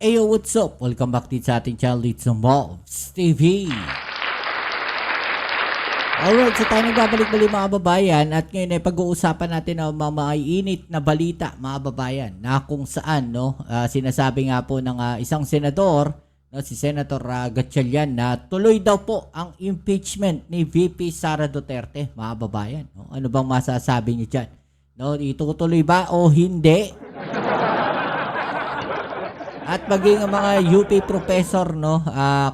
Ayo, what's up? Welcome back din sa ating channel dito sa Mobs TV. Alright, so tayo nagbabalik-balik mga babayan at ngayon ay pag-uusapan natin ang mga maiinit na balita mga babayan na kung saan sinasabi nga po ng isang senador, si Senator Gatchalian, na tuloy daw po ang impeachment ni VP Sara Duterte mga babayan. Ano bang masasabi niyo dyan? Itutuloy ba o hindi? At maging ang mga UP professor,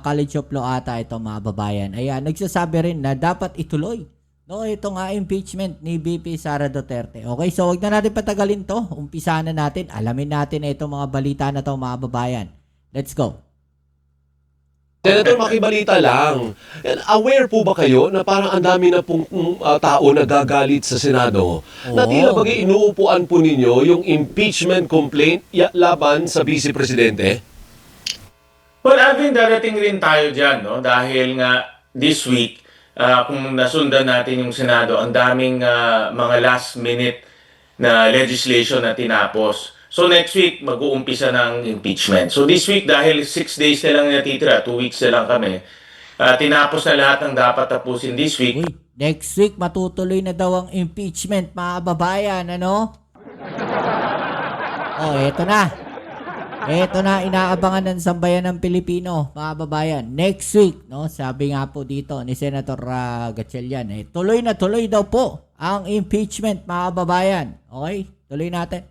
College of Law ata ito mga babayan, ay nagsasabi rin na dapat ituloy itong impeachment ni VP Sara Duterte. Okay, so wag na natin patagalin to. Umpisa na natin. Alamin natin na itong mga balita na to mga babayan. Let's go. Senator, makibalita lang. Aware po ba kayo na parang ang dami na pong tao na gagalit sa Senado na tila bagay inuupuan po ninyo yung impeachment complaint laban sa Vice Presidente? Well, Alvin, darating rin tayo dyan, no? Dahil nga this week, kung nasundan natin yung Senado, ang daming mga last minute na legislation na tinapos. So next week, mag-uumpisa ng impeachment. So this week, dahil 6 days na lang natitira, 2 weeks na lang kami, tinapos na lahat ng dapat tapusin this week. Uy, next week, matutuloy na daw ang impeachment mga babayan, ano? Eto na. Eto na, inaabangan ng sambayan ng Pilipino, mga babayan. Next week, sabi nga po dito ni Senator Gatchalian, tuloy na tuloy daw po ang impeachment, mga babayan. Okay, tuloy natin.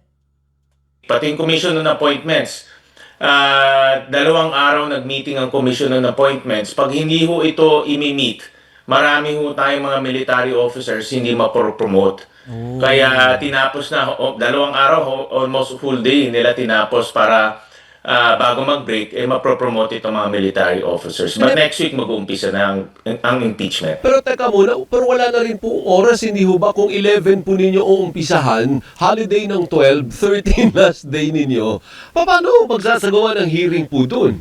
Pati yung Commission on Appointments. 2 araw nag-meeting ang Commission on Appointments. Pag hindi ho ito imi-meet, marami ho tayong mga military officers hindi mapropromote. Kaya tinapos na, 2 araw, almost full day nila tinapos para bago mag-break, mapropromote itong mga military officers. But next week, mag-uumpisa na ang impeachment. Pero teka muna, pero wala na rin po oras, hindi ho ba? Kung 11 po ninyo uumpisahan, holiday ng 12, 13 last day ninyo, paano magsasagawa ng hearing po dun?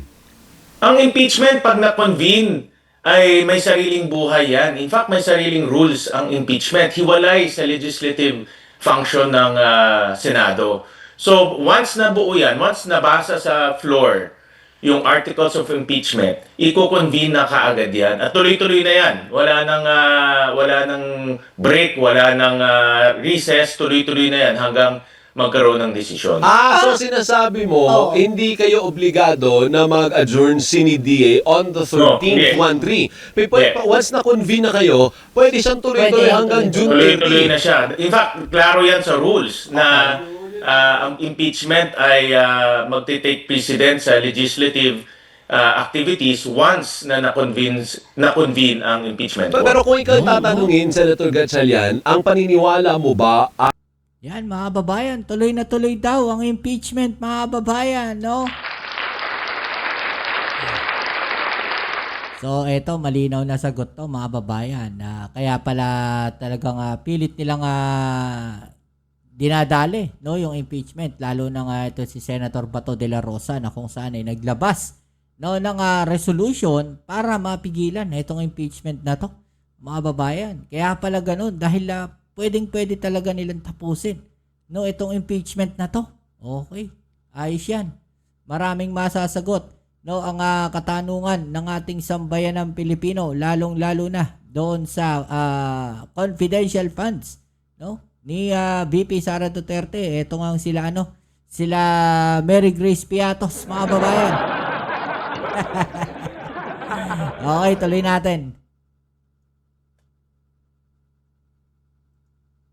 Ang impeachment, pag na-convene, ay may sariling buhay yan. In fact, may sariling rules ang impeachment. Hiwalay sa legislative function ng Senado. So, once nabuo yan, once nabasa sa floor yung articles of impeachment, i-convene na kaagad yan. At tuloy-tuloy na yan. Wala nang break, wala nang recess, tuloy-tuloy na yan hanggang magkaroon ng desisyon. So sinasabi mo, hindi kayo obligado na mag-adjourn sine die on the 13th, 1-3. Once na-convene na kayo, pwede siyang tuloy-tuloy hanggang June 30. Tuloy-tuloy na siya. In fact, klaro yan sa rules na ang impeachment ay magte-take precedence sa legislative activities once na na-convene ang impeachment. Pero kung ikaw tatanungin, Senator Gatchalian, ang paniniwala mo ba yan mga babayan, tuloy na tuloy daw ang impeachment mga babayan, no? So eto, malinaw na sagot to mga babayan. Kaya pala talagang pilit nilang dinadali yung impeachment, lalo na ito si Senator Bato de la Rosa na kung saan ay naglabas ng resolution para mapigilan itong impeachment na to mga babayan. Kaya pala ganun dahil pwede talaga nilang tapusin itong impeachment na to. Okay, ayos yan. Maraming masasagot ang katanungan ng ating sambayan ng Pilipino, lalong-lalo na doon sa confidential funds ni VP Sara Duterte. Ito nga sila Mary Grace Piatos mga babayan. Okay, tuloy natin.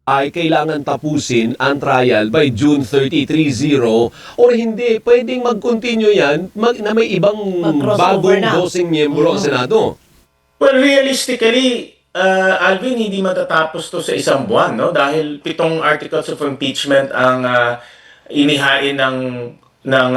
ay kailangan tapusin ang trial by June 30, 30 or hindi, pwedeng mag-continue yan na may ibang bagong dosing miyembro ang Senado? Well, realistically, Alvin, hindi matatapos to sa isang buwan, no? Dahil 7 articles of impeachment ang inihain ng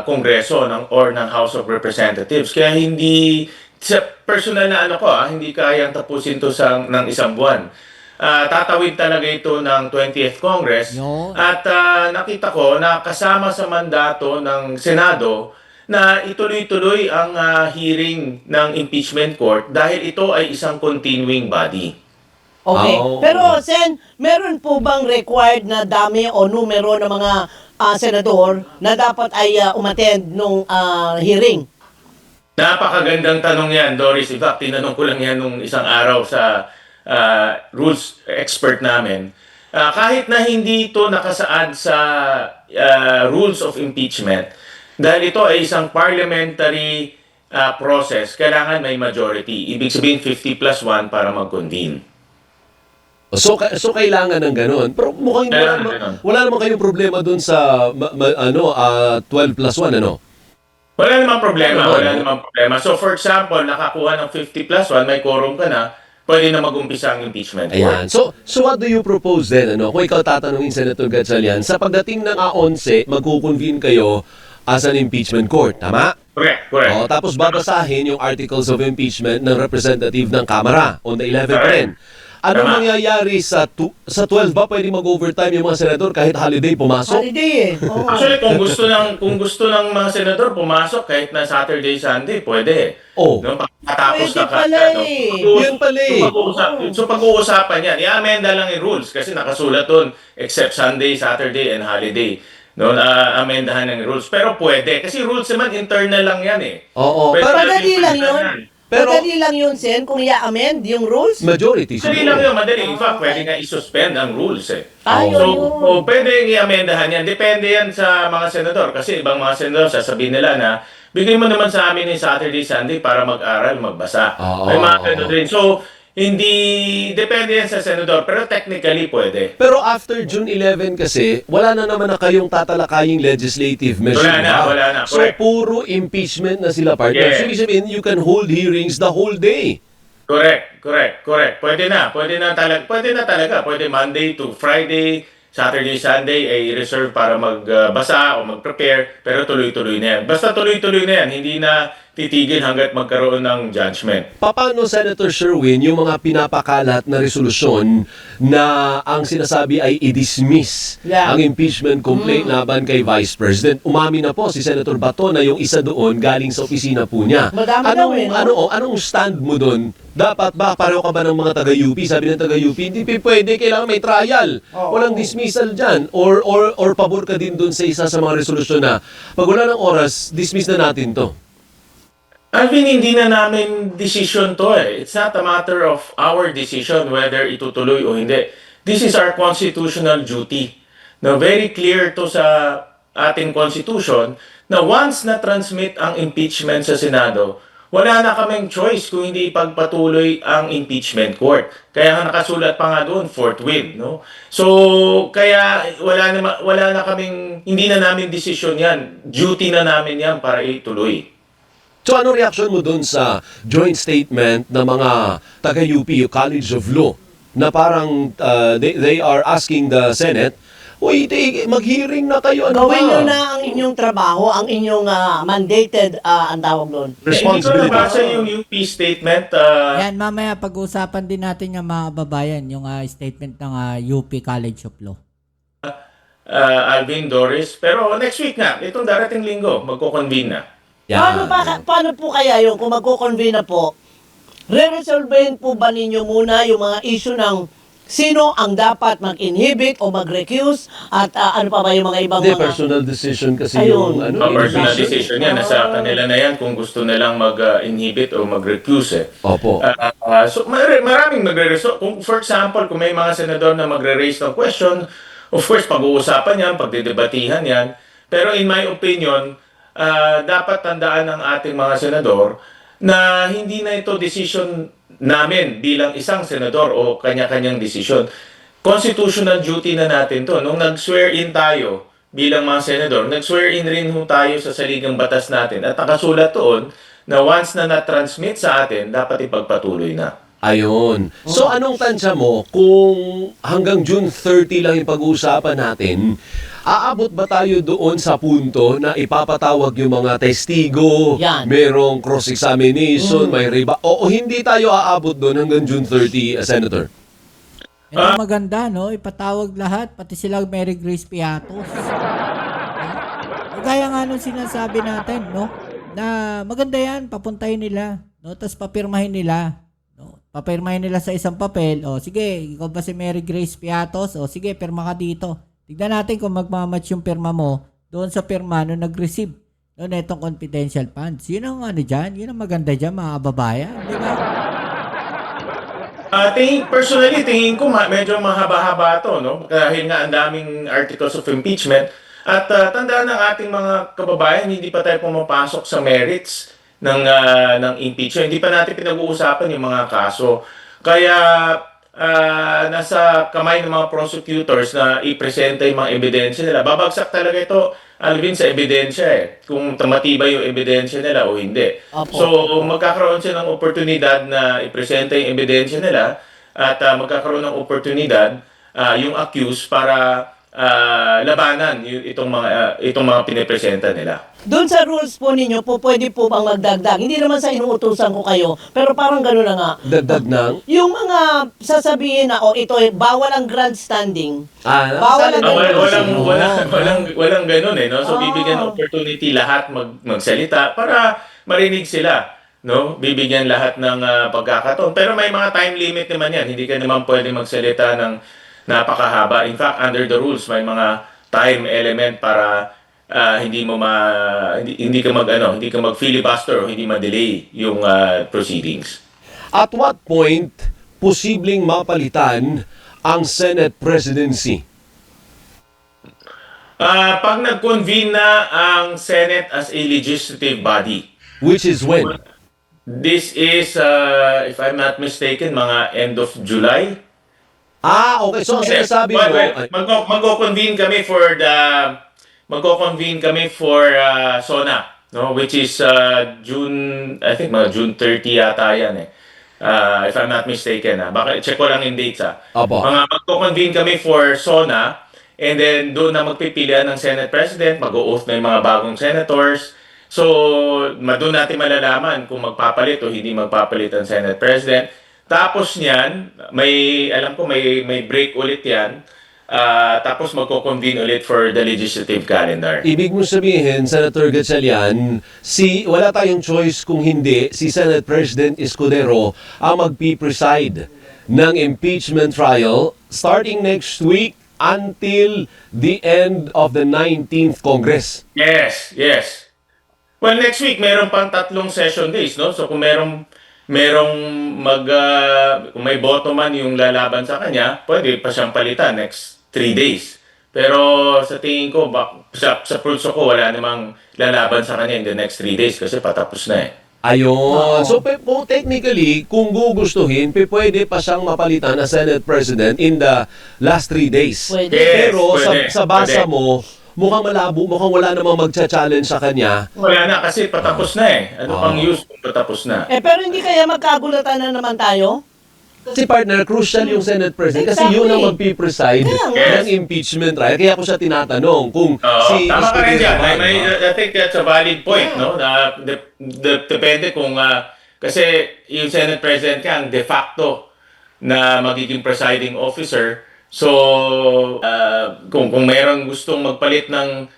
Kongreso or ng House of Representatives. Kaya hindi, sa personal na hindi kayang tapusin to ng isang buwan. Tatawid talaga ito ng 20th Congress. No. At nakita ko na kasama sa mandato ng Senado na ituloy-tuloy ang hearing ng impeachment court dahil ito ay isang continuing body. Okay. Pero, Sen, meron po bang required na dami o numero ng mga senador na dapat ay umattend nung hearing? Napakagandang tanong yan, Doris. In fact, tinanong ko lang yan nung isang araw sa rules expert namin. Kahit na hindi ito nakasaad sa rules of impeachment, dahil ito ay isang parliamentary process, kailangan may majority. Ibig sabihin 50 plus 1 para mag-convene. So kailangan ng ganun. Pero mukhang wala naman kayong problema dun sa 12 plus 1, ano? Wala namang problema. So for example, nakakuha ng 50 plus 1, may quorum ka na, pwede na mag-umpisa ang impeachment court. Ayan. So what do you propose then? Ano? Kung ikaw tatanungin, Senator Gatchalian, sa pagdating ng A11, magkukonvene kayo as an impeachment court. Tama? Correct. O, tapos babasahin yung articles of impeachment ng representative ng Kamara on the 11th pa rin. Anong Tama. mangyayari sa 12 ba? Pwede mag-overtime yung mga senador kahit holiday pumasok? Holiday Oo. Actually, kung gusto ng mga senador pumasok kahit na Saturday, Sunday, pwede. Oh. No, matapos Pwede na pala eh. Yun pala eh. So pag-uusapan yan, i-amenda lang yung rules kasi nakasulat doon except Sunday, Saturday, and holiday. No, amendahan ng rules. Pero pwede. Kasi rules naman, internal lang yan eh. Oo. Pwede Pero Madali lang yun. Pero- Madali lang yun, Sen, kung i-amend yung rules. majority Madali lang siguro. yun, madali. In fact, pwede nga i-suspend ang rules eh. Ayun So, pwede i-amendahan yan. Depende yan sa mga senador. Kasi ibang mga senador, sasabihin nila na, bigay mo naman sa amin yung Saturday, Sunday para mag-aral, magbasa. Oo. May mga ganun rin. So, hindi, depende yan sa senador. Pero technically, pwede. Pero after June 11 kasi, wala na naman na kayong tatalakaying legislative measure. Wala na. So, Correct. puro impeachment na sila, partner. Yeah. So, ibig sabihin, you can hold hearings the whole day. Correct. Pwede na talaga. Pwede Monday to Friday, Saturday, Sunday ay reserve para magbasa o mag-prepare, pero tuloy-tuloy na yan. Basta tuloy-tuloy na yan, hindi na titigil hanggat magkaroon ng judgment. Paano, Senator Sherwin, yung mga pinapakalat na resolusyon na ang sinasabi ay i-dismiss ang impeachment complaint laban kay Vice President? Umamin na po si Senator Bato na yung isa doon galing sa opisina po niya. Madami daw eh, no? Anong stand mo doon? Dapat ba, pareho ka ba ng mga taga-UP? Sabi ng taga-UP, hindi pwede, kailangan may trial. Walang dismissal dyan. Or pabor ka din doon sa isa sa mga resolusyon na pag wala ng oras, dismiss na natin to. Alvin, hindi na namin decision to eh. It's not a matter of our decision whether itutuloy o hindi. This is our constitutional duty. Now, very clear to sa ating constitution na once na-transmit ang impeachment sa Senado, wala na kaming choice kung hindi ipagpatuloy ang impeachment court. Kaya nga nakasulat pa nga doon, forthwith, no? So, kaya wala na kaming, hindi na namin decision yan. Duty na namin yan para ituloy. So ano reaction mo dun sa joint statement ng mga taga-UP, College of Law, na parang they are asking the Senate, uy, mag-hearing na kayo, ano Gawin ba? nyo na ang inyong trabaho, ang inyong mandated, ang tawag doon. Hindi ko nabasa yung UP statement. Yan, mamaya pag-uusapan din natin yung mga kababayan, yung statement ng UP College of Law. Alvin, Doris. Pero next week na, itong darating linggo, magko-convene na. Yan. Paano po kaya yung kung magko-convene na po, re-resolvehin po ba ninyo muna yung mga issue ng sino ang dapat mag-inhibit o mag-recuse at ano pa ba yung mga ibang Hindi, mga... personal decision kasi Ayun. yung Personal inhibition. decision yan. Nasa kanila na yan kung gusto nilang mag-inhibit o mag-recuse. Opo. So maraming magre-resolve. Kung for example, kung may mga senador na magre-raise ng question, of course, pag-uusapan yan, pagdidebatihan yan. Pero in my opinion, dapat tandaan ng ating mga senador na hindi na ito decision namin bilang isang senador o kanya-kanyang desisyon. Constitutional duty na natin to. Nung nag-swear in tayo bilang mga senador, nag-swear in rin ho tayo sa saligang batas natin at nakasulat doon na once na na-transmit sa atin, dapat ipagpatuloy na. Ayun. So anong tansya mo kung hanggang June 30 lang yung pag-uusapan natin, aabot ba tayo doon sa punto na ipapatawag yung mga testigo, Yan. merong cross-examination, may riba, o hindi tayo aabot doon hanggang June 30, Senator? Ito maganda, no? Ipatawag lahat, pati sila Mary Grace Piatos. Gaya nga nung sinasabi natin, no? Na maganda yan, papuntahin nila, no? Tapos papirmahin nila. No? Papirmahin nila sa isang papel. O sige, ikaw ba si Mary Grace Piatos? O sige, pirma ka dito. Tignan natin kung magmamatch yung pirma mo doon sa pirma nung nag-receive noon itong confidential funds. Yun ang ano dyan, yun ang maganda dyan mga kababayan. Di ba? Personally, tingin ko medyo mahaba-haba to, no? Dahil nga ang daming articles of impeachment. At tandaan ng ating mga kababayan, hindi pa tayo pumapasok sa merits ng impeachment. Hindi pa natin pinag-uusapan yung mga kaso. Kaya nasa kamay ng mga prosecutors na ipresenta yung mga ebidensya nila. Babagsak talaga ito, Alvin, sa ebidensya kung matibay yung ebidensya nila o hindi. Opo. So, magkakaroon sila ng oportunidad na ipresenta yung ebidensya nila at magkakaroon ng oportunidad yung accused para labanan itong mga pinipresenta nila. Doon sa rules po ninyo po, pwede po bang magdagdag? Hindi naman sa inuutusan ko kayo, pero parang gano'n na nga. Dagdag ng... Yung mga sasabihin na, ito bawal ang grandstanding. Bawal ang Walang ganun no? So, Ah. bibigyan ng opportunity lahat magsalita para marinig sila. No? Bibigyan lahat ng pagkakataon. Pero may mga time limit naman yan. Hindi ka naman pwede magsalita ng napakahaba. In fact, under the rules, may mga time element para hindi ka mag-filibuster o hindi ma-delay yung proceedings. At what point posibleng mapalitan ang Senate presidency? Pag nag-convene na ang Senate as a legislative body, Which is when? this is, if I'm not mistaken, mga end of July. Okay. So, ang sinasabi mo... Magko-convene kami for SONA, no, which is June, I think mga June 30 yata yan if I'm not mistaken baka check ko lang yung dates Apo. magko-convene kami for SONA, and then doon na magpipilian ng Senate President, mag-o-oath na yung mga bagong senators. So doon natin malalaman kung magpapalit o hindi magpapalit ang Senate President. Tapos niyan, alam ko may break ulit yan. Tapos magko-convene ulit for the legislative calendar. Ibig mo sabihin, Senator Gatchalian, wala tayong choice kung hindi si Senate President Escudero ang magpipreside ng impeachment trial starting next week until the end of the 19th Congress. Yes. Well, next week meron pang 3 session days, no? So kung kung may boto man yung lalaban sa kanya, pwede pa siyang palitan next 3 days. Pero sa tingin ko, sa pulso ko, wala namang lalaban sa kanya in the next 3 days kasi patapos na Ayun. So, technically, kung gugustuhin, pwede pa siyang mapalitan na Senate President in the last 3 days. Pwede. Yes, Pero pwede, sa basa pwede. mo, mukhang malabo, mukhang wala namang magcha-challenge sa kanya. Wala na kasi patapos na Ano pang use kung patapos na? Pero hindi kaya magkagulatan na naman tayo? Kasi partner, crucial yung Senate President kasi Exactly. yun ang magpipreside Kaya nga. ng impeachment trial. Kaya ako siya tinatanong kung si Tama ka rin Escudero dyan. ba, I think that's a valid point, no? Na depende kung kasi yung Senate President ka ang de facto na magiging presiding officer. So, kung mayroong gustong magpalit ng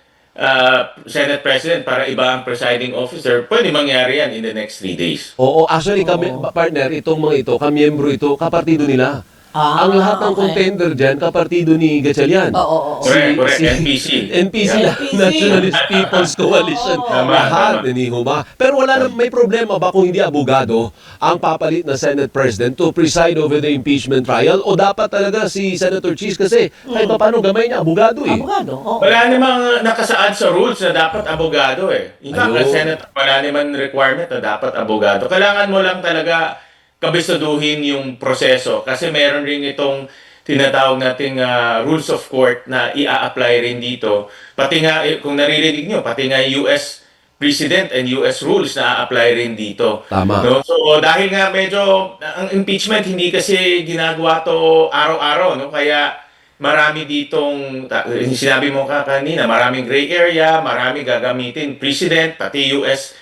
Senate President para iba ang presiding officer, pwede mangyari yan in the next 3 days. Oo, actually kami, partner, itong mga ito, kamiyembro ito, kapartido nila. Ang lahat ng okay. contender dyan, kapartido ni Gatchalian. Oo. Correct. NPC. NPC, Yeah. Nationalist People's Coalition. Tama, Lahat, tama. hindi ho ba? Pero may problema ba kung hindi abogado ang papalit na Senate President to preside over the impeachment trial? O dapat talaga si Senator Cheese kasi kahit pa paano gamay niya, abogado eh. Abogado, oo. Wala namang nakasaad sa rules na dapat abogado In fact, Ayun. ang Senate, wala namang requirement na dapat abogado. Kailangan mo lang talaga kabisaduhin yung proseso kasi meron rin itong tinatawag nating rules of court na ia-apply rin dito. Pati nga, kung naririnig nyo, pati nga US President and US rules na a-apply rin dito. Tama. No? So dahil nga medyo ang impeachment hindi kasi ginagawa to araw-araw, no? Kaya marami ditong sinabi mo kanina, maraming gray area, marami gagamitin president, pati US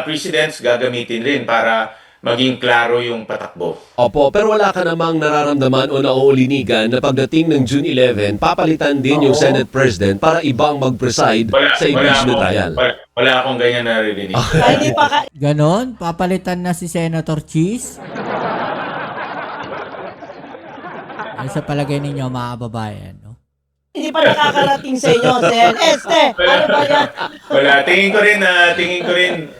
presidents gagamitin rin para maging klaro yung patakbo. Opo, pero wala ka namang nararamdaman o nauulinigan na pagdating ng June 11, papalitan din yung Senate President para ibang mag-preside sa impeachment trial. Wala akong ganyan naririnig. Ay, hindi pa Ganon, papalitan na si Senator Cheese. Ano sa palagay ninyo mga kababayan, no? Hindi pa nakakarating sa inyo, Sen. Este, ano ba yan? Wala, tingin ko rin,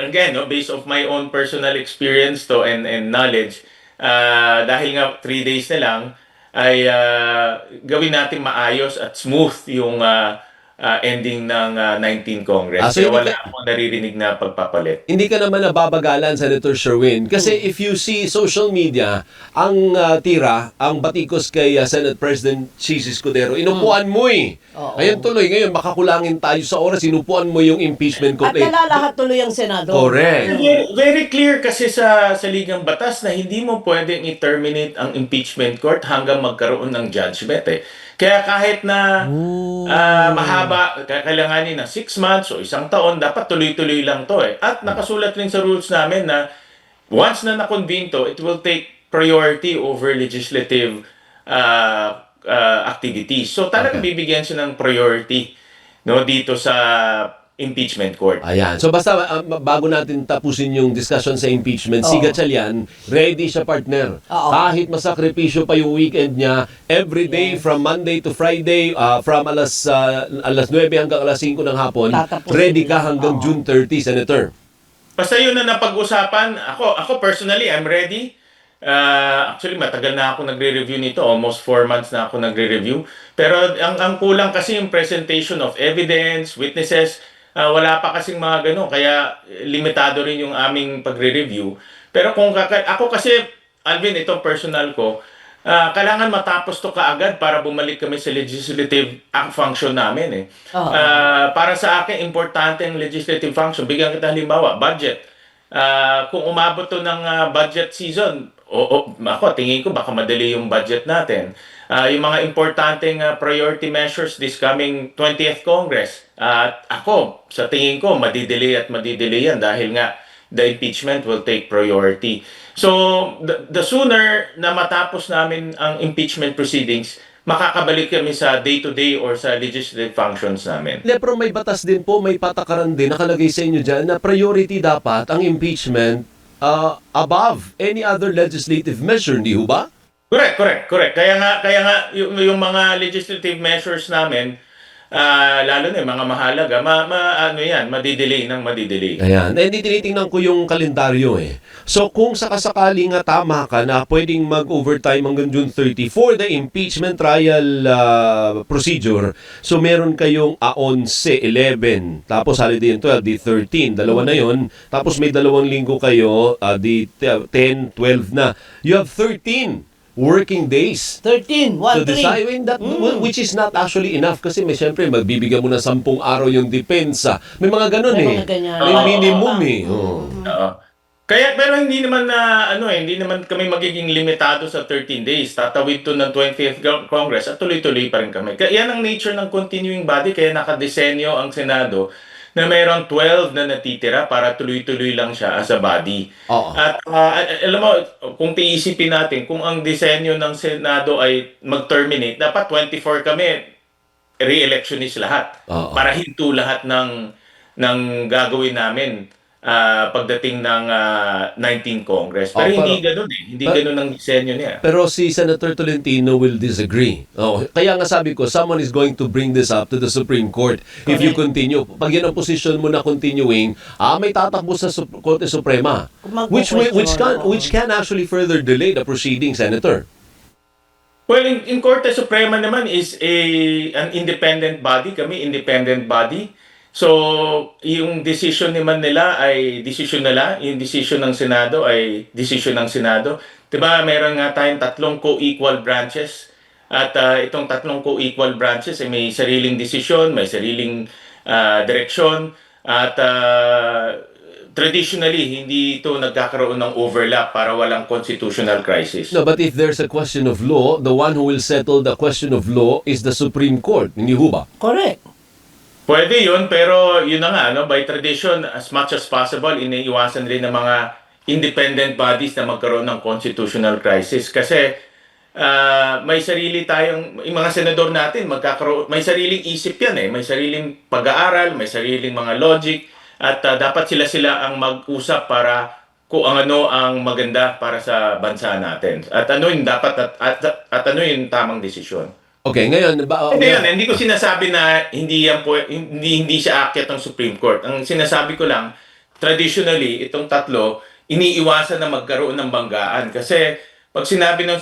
again, no, based of my own personal experience to and knowledge, dahil nga 3 days na lang, ay gawin natin maayos at smooth yung ending ng 19 Congress. So Kaya hindi wala ka- akong naririnig na pagpapalit. Hindi ka naman nababagalan, Senator Sherwin. Kasi if you see social media, ang ang batikos kay Senate President Chis Escudero, inupuan mo eh. Oo. Ayun tuloy, ngayon makakulangin tayo sa oras, inupuan mo yung impeachment At complaint. nalalahat tuloy ang Senado. Correct. Very clear kasi sa ligang batas na hindi mo pwedeng i-terminate ang impeachment court hanggang magkaroon ng judgment eh. Kaya kahit na mahaba, kailanganin na 6 months o 1 taon, dapat tuloy-tuloy lang to eh. At nakasulat rin sa rules namin na once na na-convene to, it will take priority over legislative activities. So talagang Okay. bibigyan siya ng priority no dito sa impeachment court. Ayan. So basta bago natin tapusin yung discussion sa impeachment, si Gatchalian, ready siya partner. Oo. Kahit masakripisyo pa yung weekend niya, every day from Monday to Friday, from alas 9 hanggang alas 5 ng hapon, Tatapusin ready ka nila. hanggang Oo. June 30, Senator. Basta yun na napag-usapan. Ako personally, I'm ready. Actually, matagal na ako nagre-review nito. Almost 4 months na ako nagre-review. Pero ang kulang kasi yung presentation of evidence, witnesses. Wala pa kasing mga ganun. Kaya limitado rin yung aming pagre-review. Pero ako kasi, Alvin, ito personal ko, kailangan matapos to kaagad para bumalik kami sa legislative function namin eh. Oo. Para sa akin, importante ang legislative function. Bigyan kita halimbawa, budget. Kung umabot to ng budget season, ako, tingin ko baka madali yung budget natin. Yung mga importanteng priority measures this coming 20th Congress. At ako, sa tingin ko, madidelay yan dahil nga the impeachment will take priority. So, the sooner na matapos namin ang impeachment proceedings, makakabalik kami sa day-to-day or sa legislative functions namin. Pero may batas din po, may patakaran din, nakalagay sa inyo dyan, na priority dapat ang impeachment above any other legislative measure, hindi ho ba? Correct. Kaya nga yung mga legislative measures namin, lalo na yung mga mahalaga, madidelay. Ayan. Hindi tinitingnan ko yung kalendaryo eh. So kung sakasakali nga tama ka na pwedeng mag-overtime hanggang June 30 for the impeachment trial procedure, so meron kayong 11, 11, tapos holiday yung 12, di 13, dalawa na yon, tapos may 2 linggo kayo, di 10, 12 na. You have 13 working days 13, 1, to 3. decide which is not actually enough kasi may siyempre magbibigyan mo na 10 araw yung depensa. May mga ganun May eh. mga ganyan. May Oo. minimum eh. Oo. Oo. Kaya pero hindi naman hindi naman kami magiging limitado sa 13 days. Tatawid to ng 20th Congress at tuloy-tuloy pa rin kami. Kaya yan ang nature ng continuing body, kaya nakadesenyo ang Senado na mayroong 12 na natitira para tuloy-tuloy lang siya as a body. Oo. At alam mo, kung tiisipin natin, kung ang disenyo ng Senado ay mag-terminate, dapat 24 kami, re-electionist lahat. Oo. Para hinto lahat ng gagawin namin pagdating ng 19 Congress. Pero hindi ganoon eh. Hindi ganoon ang disenyo niya. Pero si Senator Tolentino will disagree. Oh, kaya nga sabi ko, someone is going to bring this up to the Supreme Court if you continue. Pag yun ang position mo na continuing, may tatakbo sa Korte Suprema. Which can actually further delay the proceedings, Senator. Well, in Korte Suprema naman is an independent body. Kami, independent body. So, yung decision naman nila ay decision nila. Yung decision ng Senado ay decision ng Senado. Diba, meron nga tayong 3 co-equal branches. At itong 3 co-equal branches ay may sariling desisyon, may sariling direksyon. At traditionally, hindi ito nagkakaroon ng overlap para walang constitutional crisis. No, but if there's a question of law, the one who will settle the question of law is the Supreme Court. Hindi ho ba? Correct. Pwede yun, pero yun na nga, by tradition, as much as possible, iniiwasan rin ng mga independent bodies na magkaroon ng constitutional crisis. Kasi may sarili tayong, yung mga senador natin, may sariling isip yan eh. May sariling pag-aaral, may sariling mga logic, at dapat sila ang mag-usap para kung ano ang maganda para sa bansa natin. At ano yung dapat at ano yung tamang desisyon. Okay, ngayon, Hindi yun, hindi ko sinasabi na hindi yan po, hindi siya aakyat ng Supreme Court. Ang sinasabi ko lang, traditionally, itong tatlo, iniiwasan na magkaroon ng banggaan. Kasi pag sinabi ng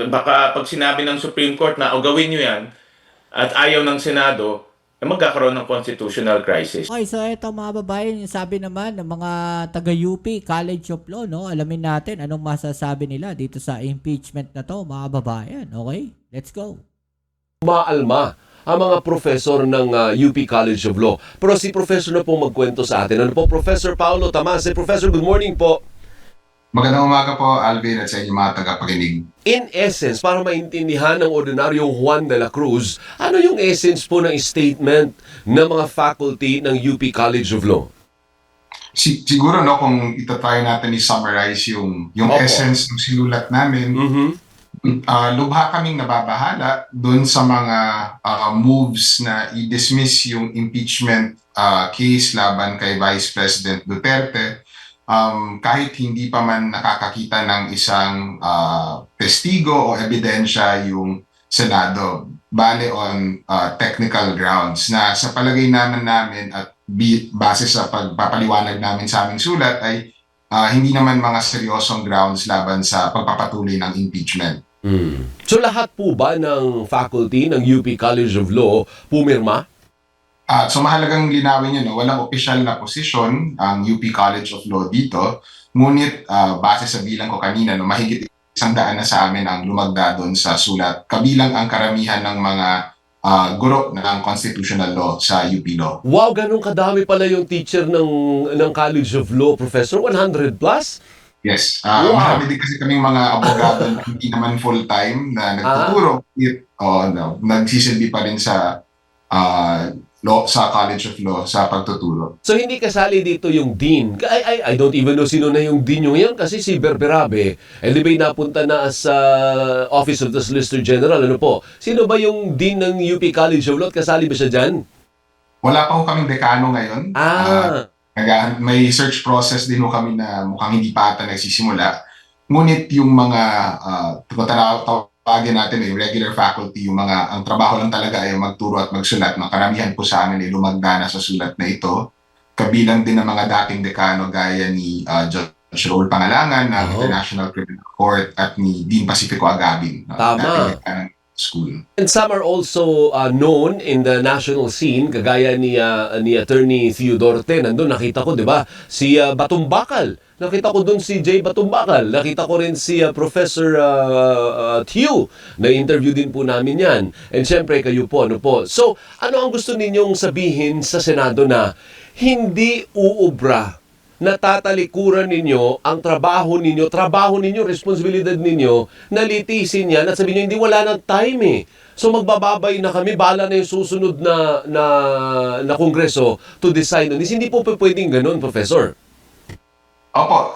baka pag sinabi ng Supreme Court na o gawin nyo yan, at ayaw ng Senado, magkakaroon ng constitutional crisis. Okay, so ito mga babayan, yung sabi naman ng mga taga-UP, College of Law, no? Alamin natin anong masasabi nila dito sa impeachment na to, mga babayan. Okay? Let's go. maalma ang mga professor ng UP College of Law. Pero si professor na po magkwento sa atin. Ano po, Professor Paulo Tamase. Professor, good morning po. Magandang umaga po, Alvin, at sa inyong mga tagapakinig. In essence, para maintindihan ng ordinaryong Juan de la Cruz, ano yung essence po ng statement ng mga faculty ng UP College of Law? Siguro no, kung itatry natin i-summarize yung Opo. essence ng sinulat namin, lubha kaming nababahala dun sa mga moves na i-dismiss yung impeachment case laban kay Vice President Duterte, kahit hindi pa man nakakakita ng isang testigo o ebidensya yung Senado, bale on technical grounds na sa palagay namin at base sa pagpapaliwanag namin sa aming sulat ay hindi naman mga seryosong grounds laban sa pagpapatuloy ng impeachment. So lahat po ba ng faculty ng UP College of Law pumirma? So mahalagang linawin nyo, no? Walang opisyal na posisyon ang UP College of Law dito. Ngunit base sa bilang ko kanina, no, mahigit 100 na sa amin ang lumagda doon sa sulat. Kabilang ang karamihan ng mga guro ng constitutional law sa UP Law. Wow, ganun kadami pala yung teacher ng College of Law, Professor. 100 plus? Yes. Wow. Marami din kasi kaming mga abogado na hindi naman full-time na nagtuturo. Nagsisilbi pa rin sa law, sa College of Law sa pagtuturo. So hindi kasali dito yung dean. I don't even know sino na yung dean yung yan kasi si Berberabe, di ba napunta na sa Office of the Solicitor General. Ano po? Sino ba yung dean ng UP College of Law? Kasali ba siya dyan? Wala pa ho kaming dekano ngayon. May search process din ho kami na mukhang hindi pa ata nagsisimula. Ngunit yung mga tawagin natin yung regular faculty, yung mga ang trabaho lang talaga ay magturo at magsulat. Karamihan po sa amin ay lumagda na sa sulat na ito. Kabilang din ng mga dating dekano gaya ni Judge Raul Pangalangan ng International Criminal Court at ni Dean Pacifico Agabin. Tama. Dating dekano ng school. And some are also known in the national scene, kagaya ni Attorney Theodorte. Nandun, nakita ko, di ba? Si Batumbakal. Nakita ko dun si Jay Batumbakal. Nakita ko rin si Professor Thieu. Na-interview din po namin yan. And syempre, kayo po, ano po. So, ano ang gusto ninyong sabihin sa Senado na hindi uubra, na tatalikuran ninyo ang trabaho ninyo, responsibilidad ninyo, na litisin yan at sabihin nyo, hindi, wala ng time eh. So magbababay na kami, bala na yung susunod na Kongreso to decide on this. Hindi po pwedeng ganun, Professor. Opo,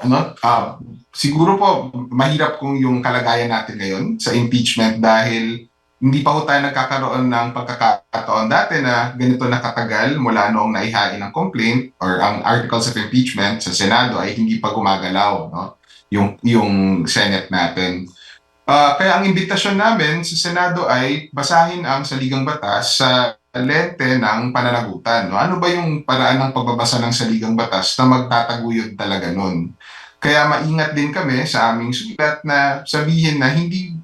siguro po mahirap kung yung kalagayan natin ngayon sa impeachment dahil hindi pa ho tayo nagkakaroon ng pagkakataon dati na ganito nakatagal mula noong naihain ang complaint or ang articles of impeachment sa Senado ay hindi pa gumagalaw, no? Yung Senate natin. Kaya ang imbitasyon namin sa Senado ay basahin ang saligang batas sa lente ng pananagutan. No? Ano ba yung paraan ng pagbabasa ng saligang batas na magtataguyod talaga nun? Kaya maingat din kami sa aming sulat na sabihin na hindi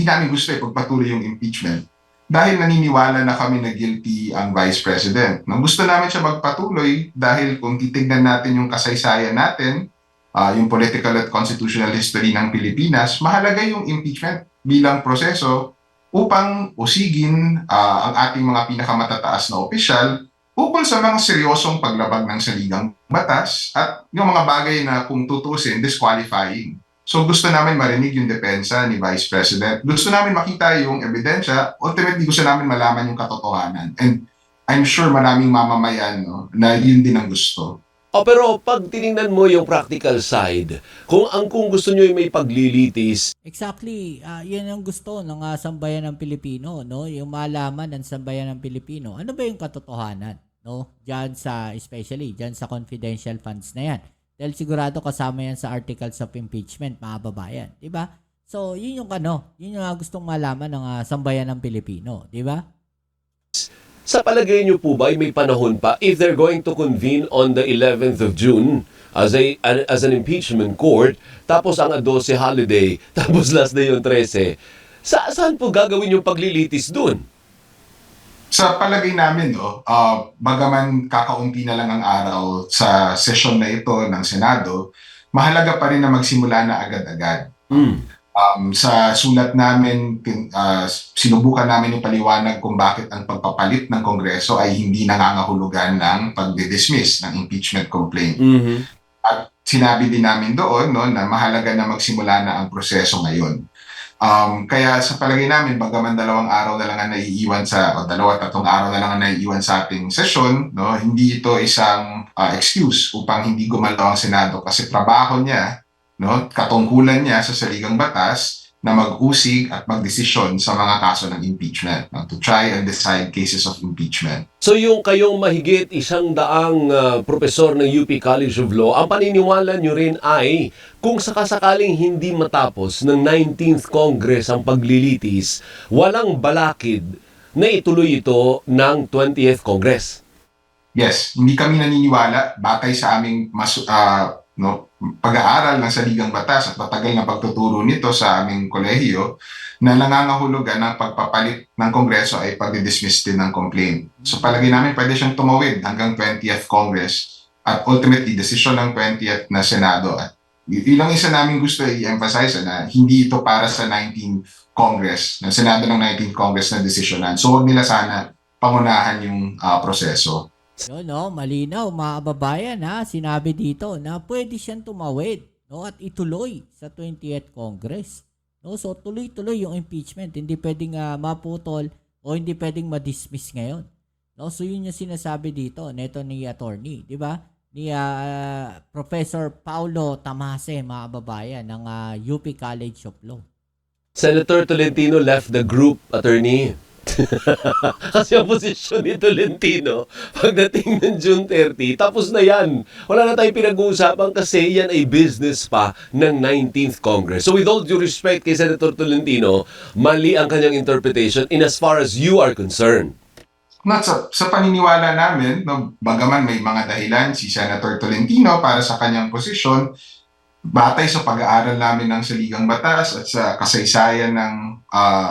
namin gusto ipagpatuloy yung impeachment dahil naniniwala na kami na guilty ang Vice President. Gusto namin siya magpatuloy dahil kung titignan natin yung kasaysayan natin, yung political at constitutional history ng Pilipinas, mahalaga yung impeachment bilang proseso upang usigin ang ating mga pinakamatataas na opisyal ukol sa mga seryosong paglabag ng saligang batas at yung mga bagay na kung tutusin, disqualifying. So gusto namin marinig yung depensa ni Vice President. Gusto namin makita yung ebidensya. Ultimately, gusto namin malaman yung katotohanan. And I'm sure maraming mamamayan na yun din ang gusto. Pero pag tiningnan mo yung practical side, kung gusto nyo yung may paglilitis, Exactly. Yan ang gusto ng sambayan ng Pilipino, no? Yung malaman ng sambayan ng Pilipino. Ano ba yung katotohanan, no? Especially diyan sa confidential funds na yan. Dahil sigurado kasama yan sa articles of impeachment, mga babayan, 'di ba? So, yun yung yun yung gustong malaman ng sambayan ng Pilipino, di ba? Sa palagay niyo po ba ay may panahon pa if they're going to convene on the 11th of June as an impeachment court, tapos ang 12 holiday, tapos last day yung 13, saan po gagawin yung paglilitis dun? Sa palagay namin, bagaman kakaunti na lang ang araw sa sesyon na ito ng Senado, mahalaga pa rin na magsimula na agad-agad. Sa sulat namin, sinubukan namin ipaliwanag kung bakit ang pagpapalit ng Kongreso ay hindi nangangahulugan ng pagdi-dismiss ng impeachment complaint. At sinabi din namin doon na mahalaga na magsimula na ang proseso ngayon. Kaya sa palagay namin, bagaman 2 araw na lang ang naiiwan o 2-3 araw na lang ang naiiwan sa ating sesyon, hindi ito isang excuse upang hindi gumalaw ang Senado kasi trabaho niya, katungkulan niya sa saligang batas na mag-usig at magdesisyon sa mga kaso ng impeachment, to try and decide cases of impeachment. So yung kayong mahigit 100 profesor ng UP College of Law, ang paniniwala nyo rin ay kung sakasakaling hindi matapos ng 19th Congress ang paglilitis, walang balakid na ituloy ito ng 20th Congress. Yes, hindi kami naniniwala batay sa aming pag-aaral ng saligang batas at matagal na pagtuturo nito sa aming kolehiyo na nangangahulugan ng pagpapalit ng Kongreso ay pag-dismiss din ng complaint. So palagi namin pwede siyang tumawid hanggang 20th Congress at ultimately desisyon ng 20th na Senado. At ilang isa namin gusto i-emphasize na hindi ito para sa 19th Congress, ng Senado ng 19th Congress na desisyonan. So huwag nila sana pangunahan yung proseso. Yun, malinaw, mga kababayan, sinabi dito na pwede siyang tumawid, at ituloy sa 20th Congress. So, tuloy-tuloy yung impeachment. Hindi pwedeng maputol o hindi pwedeng ma-dismiss ngayon. So, yun yung sinasabi dito, neto ni attorney, di ba? Ni Professor Paulo Tamase, mga kababayan, ng UP College of Law. Senator Tolentino left the group, attorney. Kasi ang posisyon ni Tolentino pagdating ng June 30, tapos na yan. Wala na tayong pinag-uusapan kasi yan ay business pa ng 19th Congress. So with all due respect kay Senator Tolentino, mali ang kanyang interpretation in as far as you are concerned. Sa paniniwala namin, bagaman may mga dahilan si Senator Tolentino para sa kanyang posisyon, batay sa pag-aaral namin ng saligang batas at sa kasaysayan ng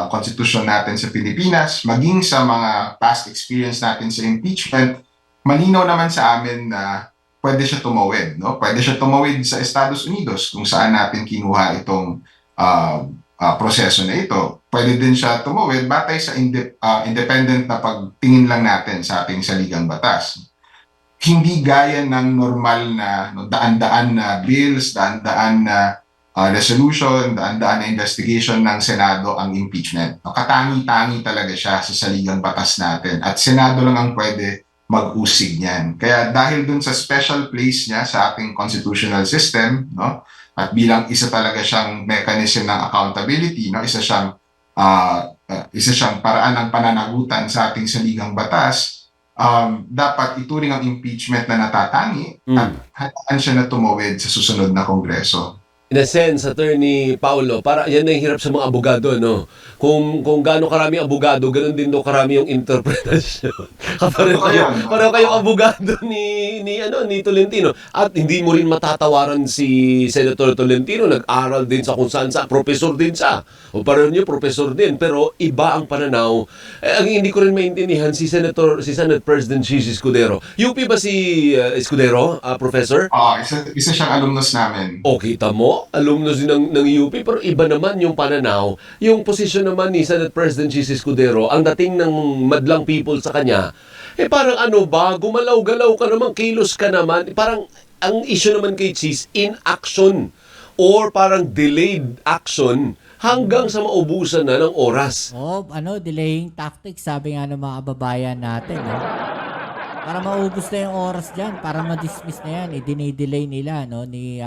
konstitusyon natin sa Pilipinas, maging sa mga past experience natin sa impeachment, malinaw naman sa amin na pwede siya tumawid. Pwede siya tumawid sa Estados Unidos kung saan natin kinuha itong proseso na ito. Pwede din siya tumawid batay sa independent na pagtingin lang natin sa ating saligang batas. Hindi gaya ng normal na daan-daan na bills, daan-daan na resolution, daan-daan na investigation ng Senado ang impeachment. Katangi-tangi talaga siya sa saligang batas natin at Senado lang ang pwede mag-usig niyan. Kaya dahil dun sa special place niya sa ating constitutional system, at bilang isa talaga siyang mechanism ng accountability, isa siyang paraan ng pananagutan sa ating saligang batas, dapat ituring ang impeachment na natatangi at handaan siya na tumawid sa susunod na Kongreso. In a sense, Attorney Paulo, para yan na yung hirap sa mga abogado, no? Kung gaano karami abogado, ganoon din daw karami yung interpretasyon. Pareho kayong abogado ni Tolentino. At hindi mo rin matatawaran si Senator Tolentino, nag-aral din sa kung saan sa, professor din siya. O pareho niyo, professor din, pero iba ang pananaw. Ang hindi ko rin maintindihan si Senate President Chis Escudero. UP ba si Escudero, professor? Isa siyang alumnus namin. O, kita mo? Alumnus din ng UP, pero iba naman yung pananaw. Yung posisyon naman ni Senate President Chis Escudero, ang dating ng madlang people sa kanya, parang gumalaw-galaw ka naman, kilos ka naman. Parang ang issue naman kay Chis, inaction or parang delayed action hanggang sa maubusan na ng oras. Delaying tactics, sabi nga ng mga kababayan natin, para maubos na yung oras dyan, para ma-dismiss na yan, dinidelay nila ni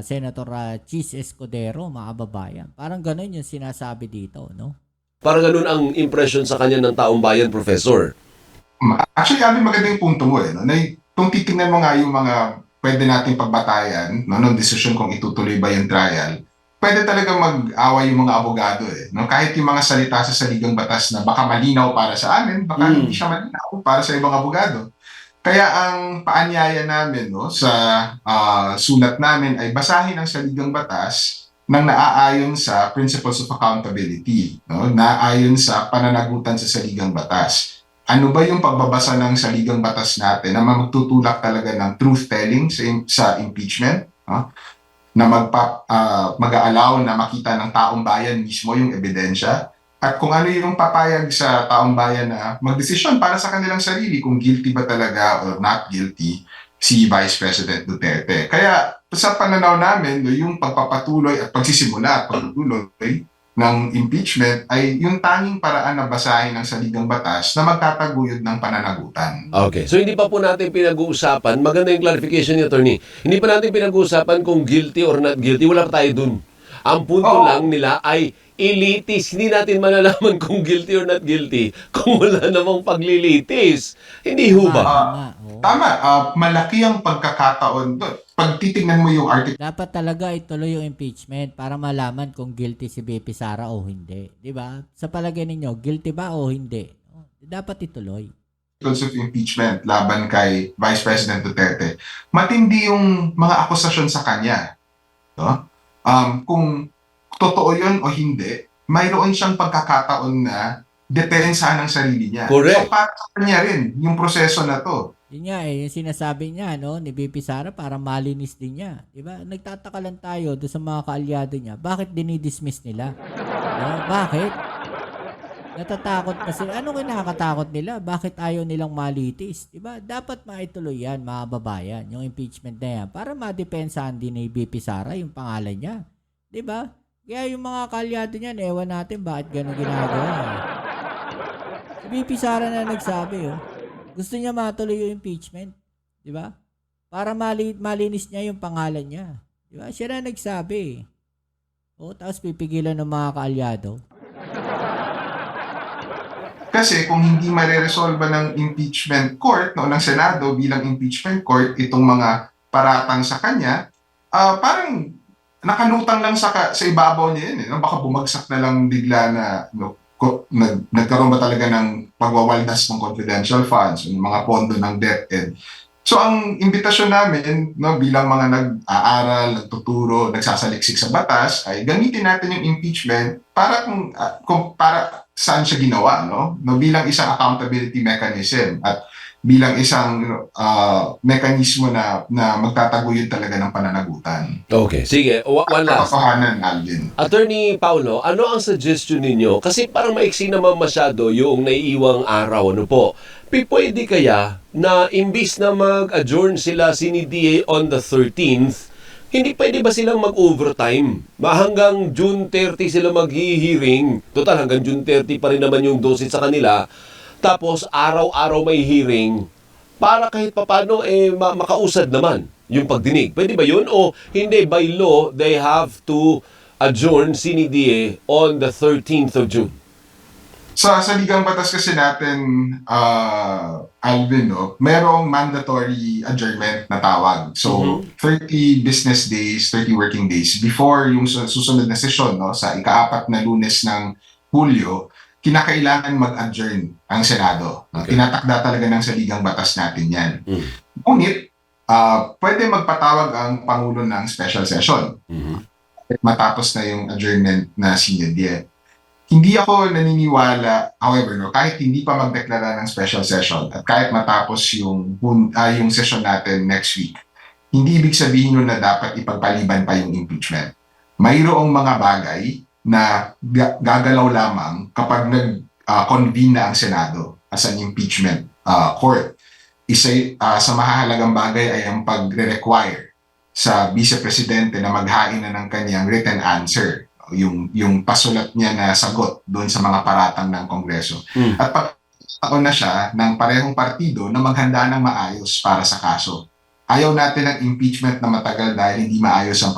Senator Chis Escudero, mga kababayan. Parang ganun yung sinasabi dito, no? Parang ganun ang impression sa kanya ng taong bayan, Professor. Actually, maganda yung punto mo. Kung titingnan mo nga yung mga pwede nating pagbatayan, ng desisyon kung itutuloy ba yung trial, pwede talaga mag-away yung mga abogado eh. No? Kahit yung mga salita sa saligang batas na baka malinaw para sa amin, baka hindi siya malinaw para sa ibang abogado. Kaya ang paanyaya namin no, sa sulat namin ay basahin ang saligang batas nang naaayon sa principles of accountability, no? Naaayon sa pananagutan sa saligang batas. Ano ba yung pagbabasa ng saligang batas natin na magtutulak talaga ng truth-telling sa impeachment? No? Na mag-aalaw na makita ng taong bayan mismo yung ebidensya at kung ano yung papayag sa taong bayan na magdesisyon para sa kanilang sarili kung guilty ba talaga or not guilty si Vice President Duterte. Kaya sa pananaw namin, no, yung pagpapatuloy at pagsisimula at pagtutuloy ng impeachment ay yung tanging paraan na basahin ang saligang batas na magtataguyod ng pananagutan. Okay. So hindi pa po natin pinag-uusapan, maganda yung clarification ni Attorney, hindi pa natin pinag-uusapan kung guilty or not guilty, wala pa tayo dun. Ang punto lang nila ay elitist. Hindi natin malalaman kung guilty or not guilty kung wala namang paglilitis. Hindi ho ba? Tama, malaki ang pagkakataon doon. Pag titignan mo yung article, Dapat talaga ituloy yung impeachment para malaman kung guilty si BP Sara o hindi. Di ba? Sa palagay ninyo, guilty ba o hindi? Dapat ituloy. articles of impeachment laban kay Vice President Duterte, matindi yung mga akusasyon sa kanya. No? Kung totoo yun o hindi, mayroon siyang pagkakataon na depensahan ng sarili niya. Correct. So para sa kanya rin, yung proseso na to. Yun nga yung sinasabi niya, no, ni BP Sara para malinis din niya. Di ba? Nagtataka lang tayo doon sa mga kaalyado niya. Bakit dinidismiss nila? No? Bakit? Natatakot pa sila. Ano kinakatakot nila? Bakit ayaw nilang malitis? Di ba? Dapat maituloy yan, mga babayan, yung impeachment na yan, para madepensahan din ni BP Sara yung pangalan niya. Di ba? Kaya yung mga kaalyado niyan, ewan natin bakit gano'n ginagawa. Si BP Sara na nagsabi, oh. Gusto niya matuloy yung impeachment. Di ba? Para malinis niya yung pangalan niya. Di ba? Siya na nagsabi. O, tapos pipigilan ng mga kaalyado. Kasi kung hindi mareresolba ng impeachment court, no, ng Senado bilang impeachment court, itong mga paratang sa kanya, parang nakalutang lang sa ibabaw niya yun. No? Baka bumagsak na lang bigla na nagkaroon ba talaga ng pagwawaldas ng confidential funds, yung mga pondo ng DepEd. So ang imbitasyon namin, no, bilang mga nag-aaral, nagtuturo, nagsasaliksik sa batas, ay gamitin natin yung impeachment para kung para saan siya ginawa, no? Bilang isang accountability mechanism at bilang isang mekanismo na magtataguyod talaga ng pananagutan. Okay, sige. One last. Katotohanan, Alvin. Attorney Paulo, ano ang suggestion ninyo? Kasi parang maiksi naman masyado yung naiiwang araw. Ano po? Pwede kaya na imbis na mag-adjourn sila DA on the 13th, hindi pwede ba silang mag-overtime? Hanggang June 30 sila mag-hearing. Total, hanggang June 30 pa rin naman yung dosis sa kanila. Tapos, araw-araw may hearing para kahit papano makausad naman yung pagdinig. Pwede ba yun? O hindi, by law, they have to adjourn DA on the 13th of June? Sa ligang batas kasi natin, Alvin, no, merong mandatory adjournment na tawag. So, 30 business days, 30 working days before yung susunod na sesyon, no, sa ika-4 na Lunes ng Hulyo, kinakailangan mag-adjourn ang Senado. Okay. Tinatakda talaga ng saligang batas natin yan. Ngunit, pwede magpatawag ang Pangulo ng special session. Matapos na yung adjournment na sinidye. Hindi ako naniniwala, however, no, kahit hindi pa magdeklara ng special session at kahit matapos yung session natin next week, hindi ibig sabihin nun na dapat ipagpaliban pa yung impeachment. Mayroong mga bagay na gagalaw lamang kapag nag-convene na ang Senado as an impeachment court. Isa sa mahahalagang bagay ay ang pagre-require sa Vice Presidente na maghain na ng kanyang written answer, yung pasulat niya na sagot doon sa mga paratang ng Kongreso. At pagkataon na siya ng parehong partido na maghanda ng maayos para sa kaso. Ayaw natin ng impeachment na matagal dahil hindi maayos ang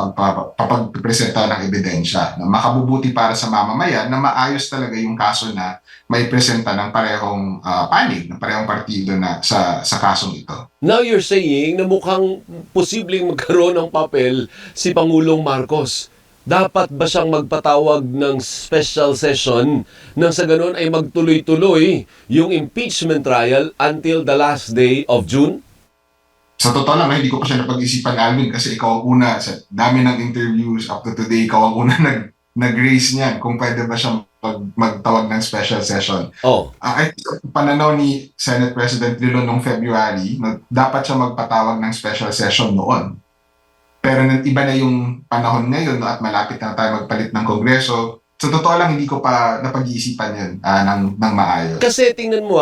pagpresenta ng ebidensya. Na makabubuti para sa mamamayan na maayos talaga yung kaso na may presenta ng parehong panig, ng parehong partido na sa kasong ito. Now you're saying na mukhang posibleng magkaroon ng papel si Pangulong Marcos dapat ba siyang magpatawag ng special session nang sa ganun ay magtuloy-tuloy yung impeachment trial until the last day of June? Sa totoo lang, hindi ko pa siya napag-isipan, Alvin, kasi ikaw ang una, sa dami ng interviews up to today, ikaw ang una nag-raise niyan kung pwede ba siya magtawag ng special session. Oh. I think pananaw ni Senate President Drilon noong February, dapat siya magpatawag ng special session noon. Pero iba na yung panahon ngayon, no, at malapit na tayo magpalit ng Kongreso. Sa totoo lang, hindi ko pa napag-iisipan yun ng maayos. Kasi tingnan mo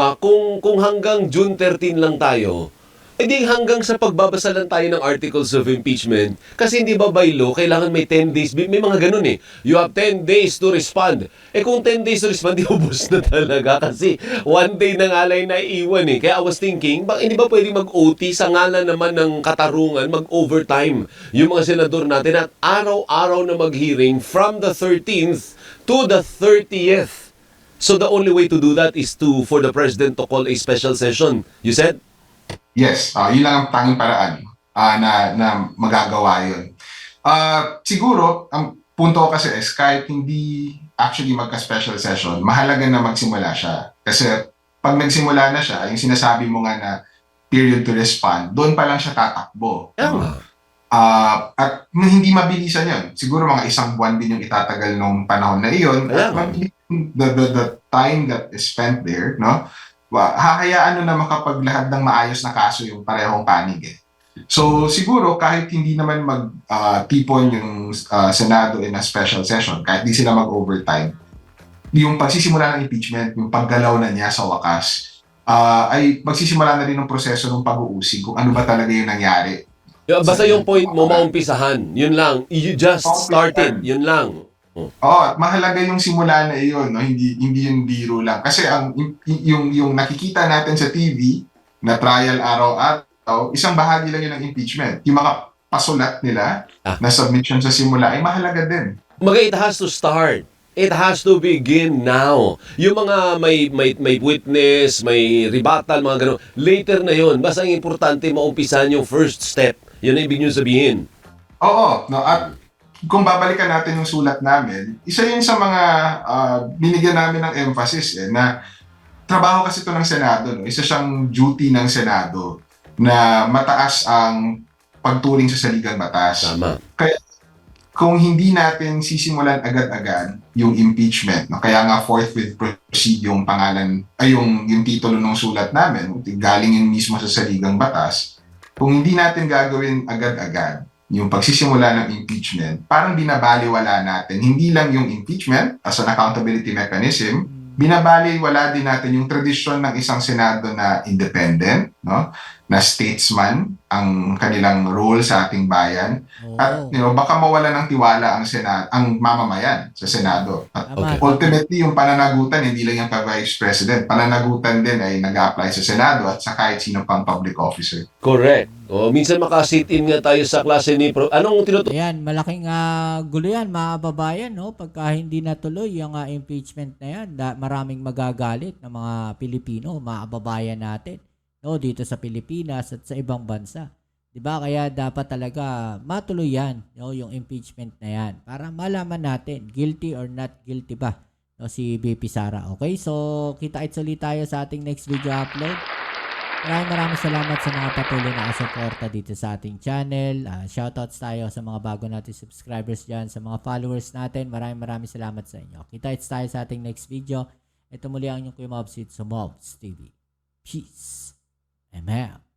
kung hanggang June 13 lang tayo, edi hanggang sa pagbabasa lang tayo ng articles of impeachment. Kasi hindi ba by law, kailangan may 10 days. May mga ganun eh. You have 10 days to respond. Kung 10 days to respond, di ubos na talaga. Kasi one day na nga lang naiiwan eh. Kaya I was thinking, hindi ba pwede mag-OT sa ngalan naman ng katarungan, mag-overtime yung mga senador natin at araw-araw na mag-hearing from the 13th to the 30th. So the only way to do that is for the President to call a special session. You said? Yes, yun lang ang tanging paraan na magagawa yun. Siguro, ang punto ko kasi is kahit hindi actually magka-special session, mahalaga na magsimula siya. Kasi pag nagsimula na siya, yung sinasabi mo nga na period to respond, doon pa lang siya tatakbo. At hindi mabilisan yun. Siguro mga isang buwan din yung itatagal nung panahon na iyon. At the time that is spent there, no? Hahayaan na makapaglahad ng maayos na kaso yung parehong panig eh. So siguro kahit hindi naman mag-tipon yung Senado in a special session, kahit di sila mag-overtime, yung pagsisimula ng impeachment, yung paggalaw na niya sa wakas, ay magsisimula na rin ng proseso ng pag-uusig kung ano ba talaga yung nangyari. Basta yung point mo maumpisahan, yun lang. You just started, yun lang. At mahalaga yung simula na iyon, no? Hindi yung biro lang. Kasi yung nakikita natin sa TV na trial araw-araw, isang bahagi lang yun ng impeachment. Yung mga pasulat nila na submission sa simula ay mahalaga din. It has to start. It has to begin now. Yung mga may witness, may rebuttal, mga gano'n, later na yun. Basta ang importante maumpisahan yung first step. Yun ang ibig nyo sabihin. Oo. No? At kung babalikan natin yung sulat namin, isa yun sa mga binigyan namin ng emphasis na trabaho kasi ito ng Senado. No? Isa siyang duty ng Senado na mataas ang pagturing sa saligang batas. Tama. Kaya kung hindi natin sisimulan agad-agad yung impeachment, no? Kaya nga forthwith proceed yung pangalan, ay yung titulo ng sulat namin, galing yun mismo sa saligang batas, kung hindi natin gagawin agad-agad yung pagsisimula ng impeachment, parang binabaliwala natin, hindi lang yung impeachment as an accountability mechanism, binabaliwala din natin yung tradisyon ng isang Senado na independent, no? Na statesman ang kanilang role sa ating bayan. At baka mawala ng tiwala ang mamamayan sa Senado. At ultimately, yung pananagutan, hindi lang yung ka-Vice President, pananagutan din ay nag-a-apply sa Senado at sa kahit sino pang public officer. Correct. Minsan makasit-in nga tayo sa klase ni anong tinutukoy? Ayan, malaking gulo yan, mga babayan, no? Pagka hindi natuloy yung impeachment na yan, maraming magagalit ng mga Pilipino, mga babayan natin, no? Dito sa Pilipinas at sa ibang bansa. Diba? Kaya dapat talaga matuloy yan, no? Yung impeachment na yan, para malaman natin, guilty or not guilty ba, no? Si BP Sara. Okay, so kita-kits ulit tayo sa ating next video upload. Maraming salamat sa mga patuloy na kasuporta dito sa ating channel. Shoutouts tayo sa mga bago natin subscribers dyan, sa mga followers natin. Maraming salamat sa inyo. Kita-kits tayo sa ating next video. Ito muli ang inyong Kuya Mobs sa Mobs TV. Peace. Amen.